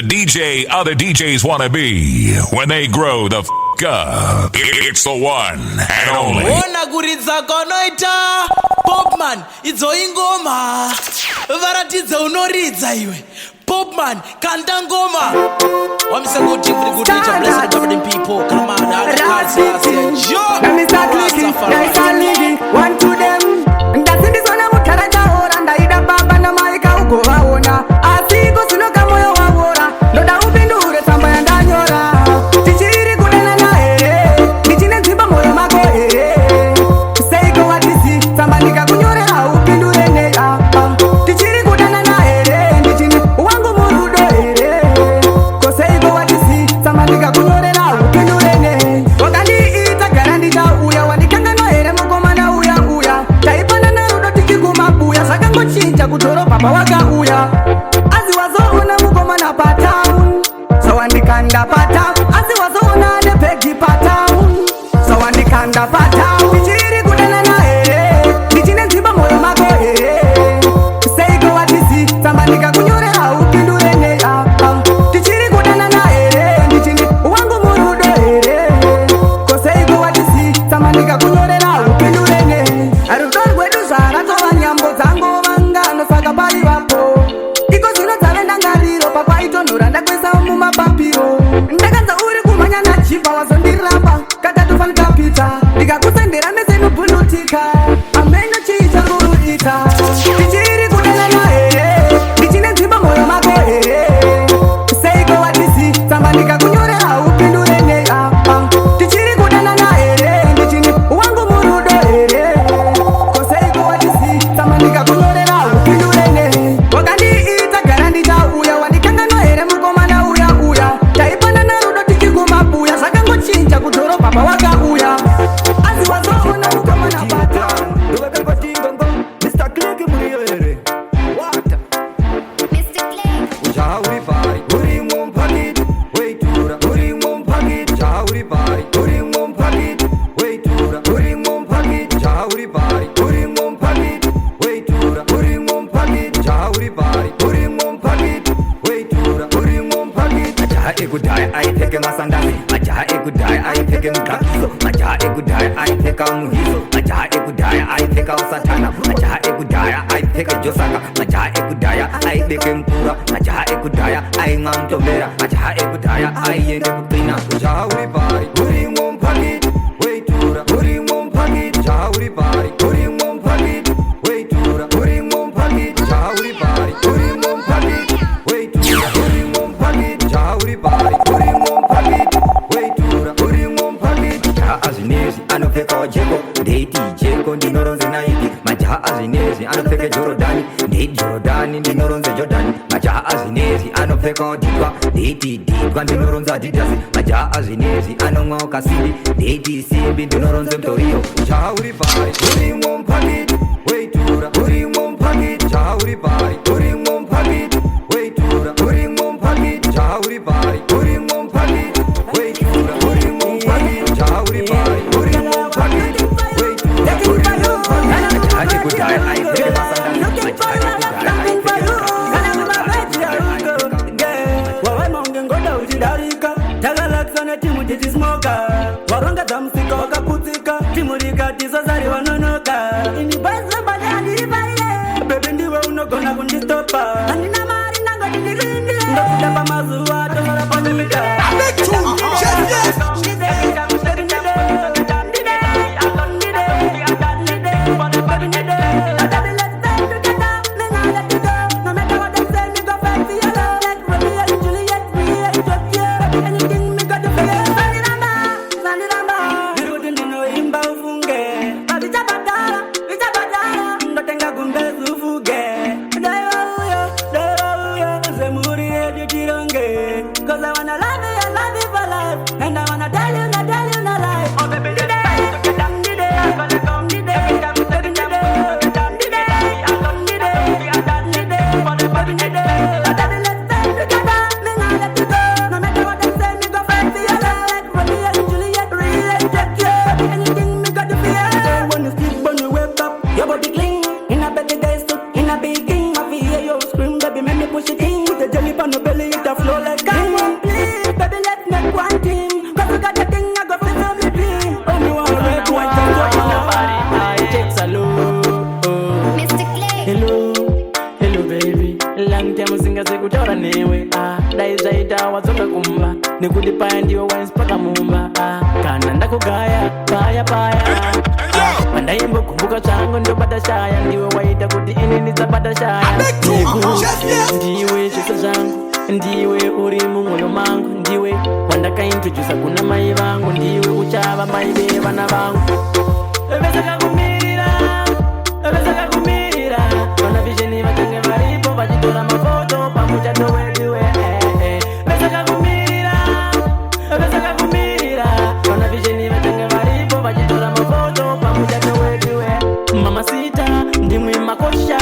The DJ other DJs wanna be when they grow the up. It's the one and only. Ona kuridza konoita Popman idzo ingoma varatidze unoridza iwe Popman kanda ngoma wamsekuti kuri kudicha blessed governing people come on let me start clicking nice and leading one to them ndazindi zona mutaraja ora ndaida baba na maika ugo vaona asiko sinoga moyo wavora ndoda upindure tsamba yandanyora tichiri kunena naye ndichine nzimba moyo mako seiko watisi tsamba ndikakunyorera upindure neya tichiri kunena naye ndichine wangu murudo koseiko watisi tsamba ndikakunyorera upindure neya wakandiita gara ndichauya wandikanganohere mukomana uya taipana narudo tichikumabuya zvakangochinja kudhorobha pawakauya asi wazoona mukomana patown sawandikanda patown asi wazoona nebhegi patown sawandikanda patown tichiri kunena naye ndichine nzimba moyo mako seiko watisi tsamba ndikakunyorera upindure neya tichiri kunena naye ndichine wangu murudo koseiko watisi tsamba ndikakunyorera upindure neya rudo rwedu zvaratova nyambo dzangovangano saka pari vapo iko zvino dzave ndangariro papaitonhora ndakuisa mumapapiro ndakanza uri kumhanya nachipa wazondirapa katatofanikapita ndikakusendera mesenobhulutika ameno chii changuruita tichiri kunena naye ndichine nzimba moyo mako seiko watisi tsamba ndikakunyorera upindure neya tichiri kunena naye ndichine wangu murudo koseiko watisi tsamba ndikakunyorera upindure neya wakandiita gara ndichauya wandikanganohere mukomana uya taipana narudo tichikumabuya zvakangochinja kudhorobha pawakauya asi wazoona mukomana pata ndovepekotingongo Mr. Click muriyo here wata Mr. Click. ujaha uri pari urimwo mpakiti weitura urimwo mpakiti ujaha uri pari urimwo mpakiti weitura urimwo mpakiti ujaha uri pari urimwo mpakiti weitura urimwo mpakiti ujaha uri pari urimwo mpakiti weitura urimwo mpakiti majaha ekudhaya aipfeke masandasi majaha ekudhaya aipfeke mugakiso majaha ekudhaya aipfeka muhiso majaha ekudhaya aipfeka usatana majaha ekudhaya aipfeka josaka majaha ekudhaya aibeke mvura majaha ekudhaya aimwa mutombera majaha ekudhaya aiende kupina ujaha uri pari urimwo mpakiti weitura urimwo mpakiti ujaha uri pari urimwo mpakiti weitura urimwo mpakiti ujaha uri pari urimwo mpakiti weitura urimwo mpakiti ujaha uri pari urimwo mpakiti weitura urimwo mpakiti majaha azvinezvi anopfekawo jeko ndeiti jeko ndinoronze naiki majaha azvinezvi anopfeke jorodhani ndeiti jorodhani ndinoronze jordhani majaha azvinezvi anopfekawo dhidwa ndeiti dhidwa ndinoronze adhidhasi majaha azvinezvi anomwawo kasimbi ndeiti simbi ndinoronze mutoriyo ujaha uri pari urimwo mpakiti weitura urimwo mpakiti ujaha uri pari urimwo mpakiti weitura urimwo mpakiti ujaha uri pari urimwo mpakiti weitura urimwo mpakiti ujaha uri pari urimwo mpakiti weitura urimwo mpakiti majaha ekudhaya aipfeke masandasi majaha ekudhaya aipfeke wavanongengoda uchidarika takalaksana timu tichismoka waronga dzamusika wakaputsika timu rikati sasari vanonoka inibazambanyandirivaie bebe ndiwe unogona kundistopa handina mari nangoti ndirinde ndokudamba mazuva tosara pandemita Cause I wanna love you and love you for life. And I wanna tell you, not lie. Oh baby, today, come today, I'm gonna come today. Come today, come today, I'm come today. I'm done today, for the baby today. So daddy, let's stay together. Me not let you go. No matter what they say, me go fight for your love. Like Romeo and Juliet, really take you. Anything me got to feel. When you sleep, when you wake up, your body clean. In a better day, in a big king. I feel you scream, baby, make me push it in. Put the jelly on your belly, it a flow like ndaizaita wadzoka kumba nekuti paya ndiwe wines paka mumba kana ndakugaya paya pandaimbogumbuka changu ndobata shaya ndiwe waita kuti ini ndidzabata shaya ndiwe chiso changu ndiwe uri mumwoyo mangu ndiwe wandakaintrodusa kuna mai vangu ndiwe uchava mai vevana vangu vesakakumirira vana vizheni vatange varipo vachitora mafoto pamuchato weduwe vesakakumirira vana vizheni vatange varipo vachitora mafoto pamuchato weduwe mamasita ndimwi makosha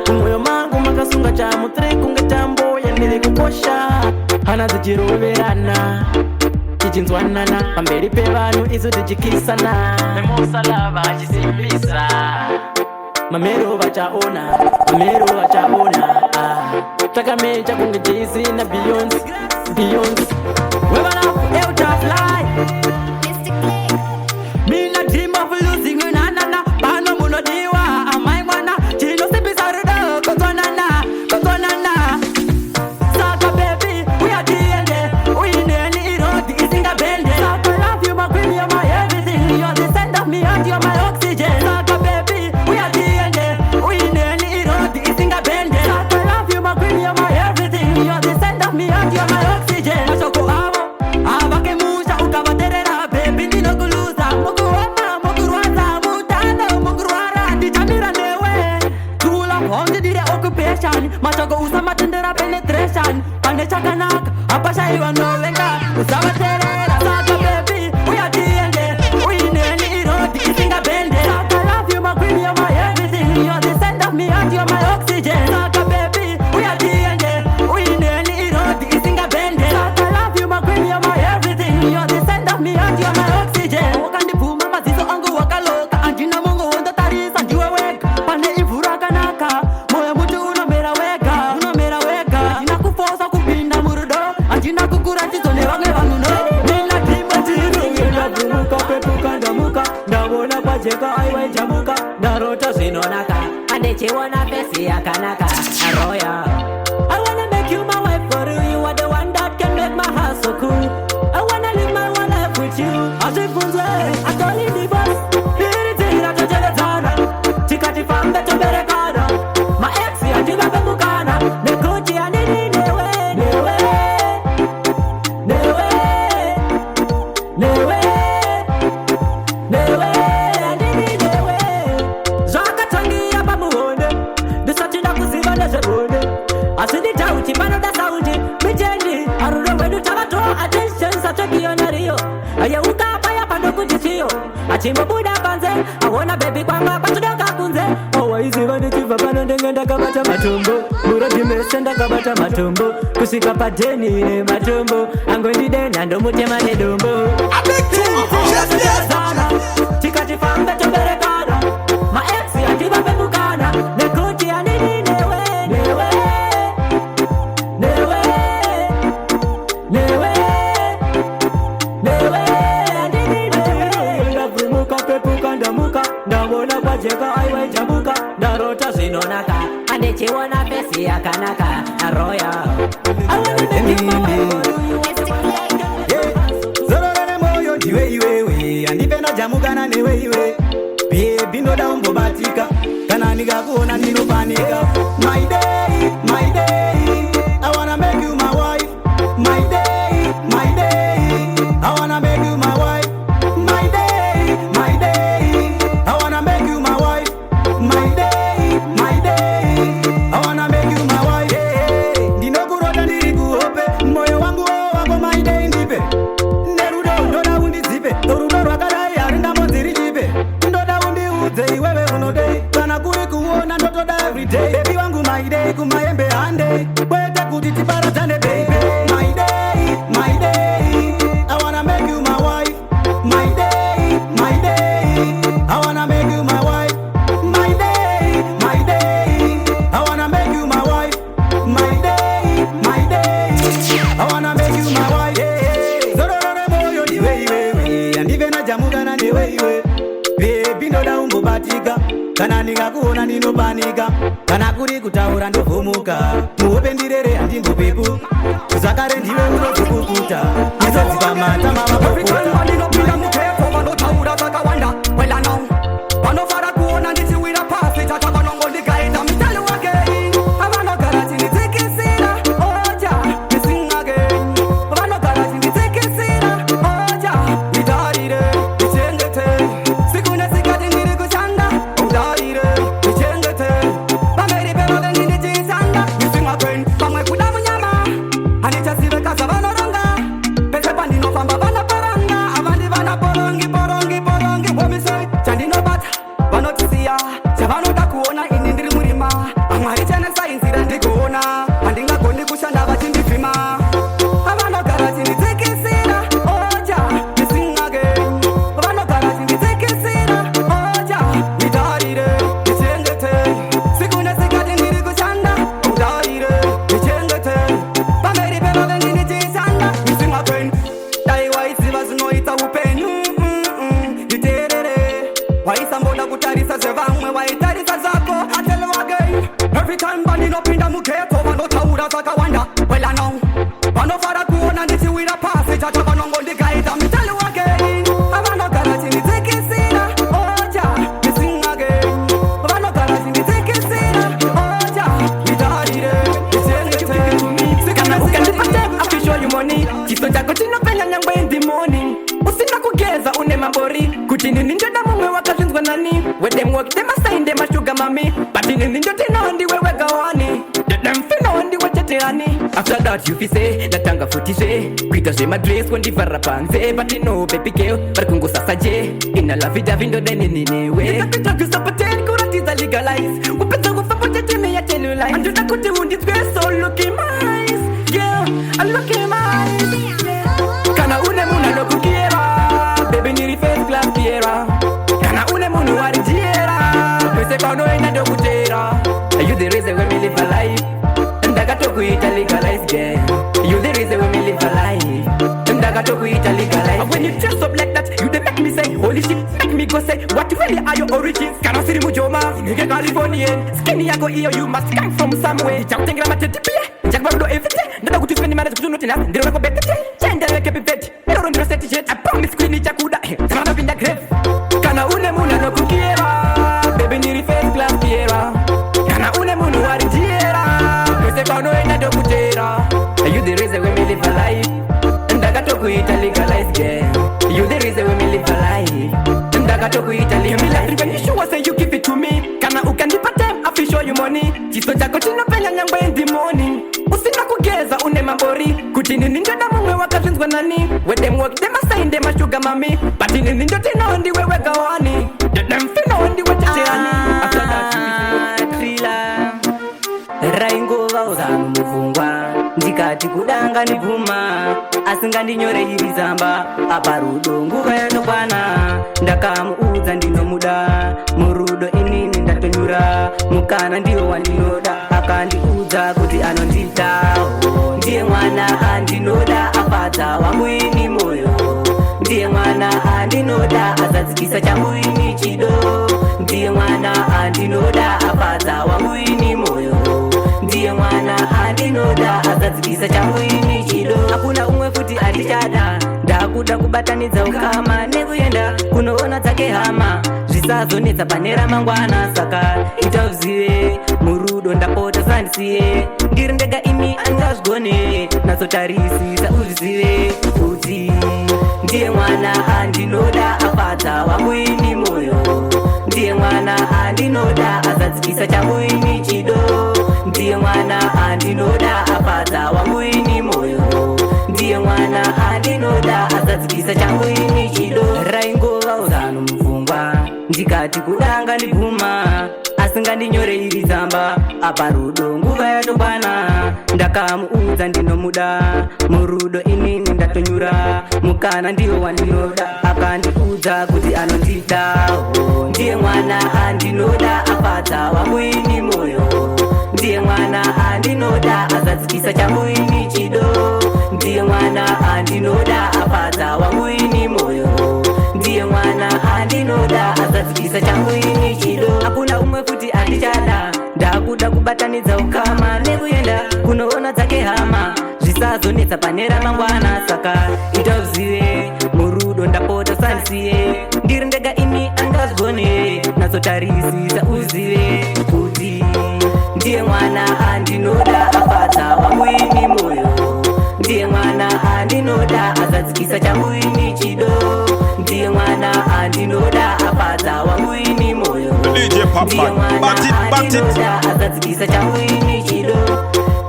mumwoyo mangu makasunga chamutri kunge tambo yandiri kukosha hana dzichiroverana tichinzwanana pamberi pevanhu isu tichikisana nemusalava achisimbisa mamero vachaona takamecha kunge Jay-Z na Beyonce wevanafu eutafly mina dream of losing you nanana pano munodiwa amai mwana chinosimbisa rudo kotonana saka baby uyatiende uineni irodi isinga bende saka love you my queen you're my everything you're the center of me and you're my oxygen saka baby uyatiende uineni irodi isinga bende saka love you my queen you're my everything you're the center of me and you're my oxygen mashoko avo avakemusha ukavaterera baby ndinokuluza mukuoma mukurwadza mutano mukurwara ndichamira newe kula hondidire occupation mashoko usamatendera penetration pane chakanaka apashaiwa novenga usavaterera saka baby uyatiende uineni irodi isinga bende saka love you my queen you're my everything you're the center of me and you're my oxygen saka baby uyatiende uineni irodi isinga bende saka love you my queen you're my everything you're the center of me and you're my oxygen wakandibvuma maziso angu wakaloka andina mungu wondotarisa ndiwe wega pane ivhu rakanaka moyo muti unomera wega andina kufosa kupinda murudo andina kukuratidzo nevamwe vanhu no nina timatiringenaguruka pepuka ndamuka ndavona pajeka aiwaijamuka ndarota zvinonaka andechiona fesi yakanaka aroya I wanna make you my wife for you. You are the one that can make my heart so cool. I wanna live my one life with you. Azifunze, atoli di boss. Biriti ratojelezana. Tikati fambe toberekana. My ex yandiga bemukana. Nekuti anini newe. Anini newe. Zakatangia pamuhonde. Disatinda kuziva nezebonde. Asidi dauti panoda sauti Mijendi arudo wedu tabato attention sachokiona rio Ayeuka paya pando kujishio Achimbo buda panze Awona baby kwanga patudoka kunze Owa izi vani chiva pano ndengenda kabata matumbo Mura dimesenda kabata matumbo Kusika padeni ne matumbo Angondi dena ndo mutema ne dumbo Tikati fambe toberekana Ma ex yandiva bebukana Nekuti anini newe ndavona kwajeka aiwaijamuka ndarota zvinonaka andechiona fesi yakanaka aroya zorora nemoyo ndiwe iwewe andipenda jamukana newe iwe bebi ndoda umbobatika kana ndikakuona ndinopanika my day I wanna make you my wife my day I wanna make you my wife my day I wanna make you my wife my day I wanna make you my wife ndinokurota ndiri kuhope moyo wangu wako my day ndipe nerudo ndoda undidzipe rudo rwakadai haringamonziri chipe ndoda undiudze iwewe unodei kana kuri kuona ndotoda everyday baby wangu my day kumaembe hande kwete kuti tiparadzane baby my day I wanna make you my wife my day I wanna make you my wife my day I wanna make you my wife my day I wanna make you my wife zororore moyo ndiwe iwewe andive najamukana newe iwe baby ndoda umbobatika kana ndikakuona ndinopanika kana kuri kutaura ndovhumuka muhope ndirere pepu pepu zvakare ndiwe unozokukuta nezadziva mata mavapopota ndinopinda mukepo vanotaura zvakawanda wela now vanofara kuona ndichiwira pasi chatavanongondigaita mutali wake avanogara chinditekesera oja misingake vanogara chinditekesera oja itarire ichengete siku nesikati ndiri kushanda utarire ichengete pamberi pevavengi ndichisanda misingakeni pamwe kuda munyama handichasiveka zvavanoronga pese pandinofamba vanoparanga avandi vana porongi porongi porongi womise chandinobata vanotisiya chavanoda kuona ini ndiri murima amwari chanesainzira ndikuona handingagoni kushanda vachindivhima avanogara chinditekesera oja misingake vanogara chinditekesera oja itarire ichengete siku nesikati ndiri kushanda utarire ichengete pamberi pevavengi ndichishanda misingakeni dai waiziva zvinoita upenyu nditeerere waisamboda kutarisa zvevamwe waitarisa zvako atele wake every time vandinopinda mugeto vanotaura zvakawanda wela now vanofara kuona ndichiwira pasi chatavanongondigaita mitali wake avanogara chinditekesera oja misingake vanogara chinditekesera oja itarire kana ukandipate afisho yumoni chiso chako chinopenya nyangwe in the morning usina kugeza une mambori kuti nini ndoda mumwe wakazvinzwa nani wedemwork demasainde mashuga mami but nini ndotinawo ndiwe wegawani dedemfinawo ndiwe cheterani after that you fise ndatanga futizve kuita zvemadress kondivharira panze but no baby girl vari kungosasaje ina lavidavi ndode nini newe ndakapitakusapoteni kuratidza legalize kupedza kufamba chetemeya telulai andoda kuti unditswe so looking nice girl I'm looking nice kana une munhu anokukiera baby ndiri first class piera kana une munhu warijiera pese paunoenda ndokutera you the reason when we live a life ndakatokuita legalize girl you the reason when we live a life ndakatokuita legalize when you dress up like that you dey make me say holy shit make me go say what really are your origins kana siri mujoma nige Californian skin yako iyo you must come from somewhere chakutengera matete pia chakubado everything ndada kuti spend money kuti unotina ndiro rako betete chenda yake pivete ndiro ndiro set jet I promise queen chakuda tamana pinda grave kana une munhu anokukiera baby ndiri first class piera kana une munhu warijiera pese paunoenda ndokutera you the reason when we live a life ndakatokuita legalize girl you the reason when we live a life ndakatokuita legalize when you sure say you give it to me kana ukandipa time I feel show you money chiso chako chinopenya nyangwe in the morning usina kugeza une mambori kuti nini ndoda mumwe wakazvinzwa nani wedemwork demasainde mashuga mami but nini ndotinawo ndiwe wegawani dedemfinawo ndiwe cheterani after that thriller raingova uzano mupfungwa ndikati kudanga ndibvuma asi ngandinyorei iri zamba apa rudo nguva yanokwana ndakamuudza ndinomuda murudo inini ndatonyura mukana ndiwo wandinoda akandiudza kuti anonditawo ndiye mwana andinoda afadza wangu ini moyo ndiye mwana andinoda azadzikisa changu ini chido ndiye mwana andinoda afadza wangu ini moyo ndiye mwana andinoda azadzikisa changu ini chido hakuna umwe futi andichada ndakuda kubatanidza ukama nekuenda kunoona dzake hama zvisazonetsa pane ramangwana saka ita uzive murudo ndapota sandisiye ndiri ndega ini andingazvigone nazotarisisa uzvizive kuti ndiye mwana andinoda afadza wangu ini moyo ndiye mwana andinoda azadzikisa changu ini chido ndiye mwana andinoda afadza wangu ini moyo ndiye mwana andinoda azadzikisa changu ini chido raingova uzano mupfungwa ndikati kudanga ndibvuma asi ngandinyorei iri zamba apa rudo nguva yatokwana ndakamuudza ndinomuda murudo inini ndatonyura mukana ndiwo wandinoda akandiudza kuti anonditawo ndiye mwana andinoda afadza wangu ini moyo ndiye mwana andinoda azadzikisa changu ini chido ndiye mwana andinoda afadza wangu ini moyo ndiye mwana andinoda azadzikisa changu ini chido hakuna umwe futi andichada ndakuda kubatanidza ukama nekuenda kunoona dzake hama zvinozonetsa pane ramangwana. Saka ita uzive murudo ndapota sandisiye, ndiri ndega ini angazgone, nazotarisisa uzive kuti ndiye mwana andinoda afadza wangu ini moyo, ndiye mwana andinoda azadzikisa changu ini chido, ndiye mwana andinoda afadza wangu ini moyo, ndiye mwana andinoda azadzikisa changu ini chido,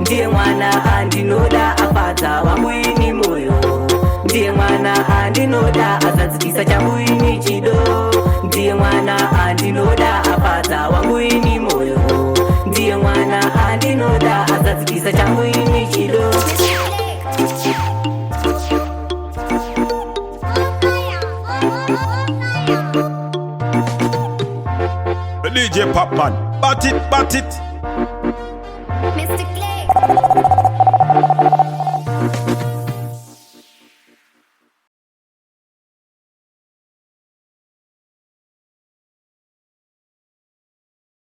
ndiye mwana andinoda afadza wangu ini moyo, ndiye mwana andinoda azadzikisa changu ini chido, ndiye mwana andinoda afadza wangu ini moyo, ndiye mwana andinoda azadzikisa changu ini chido. DJ Popman, bat it, bat it.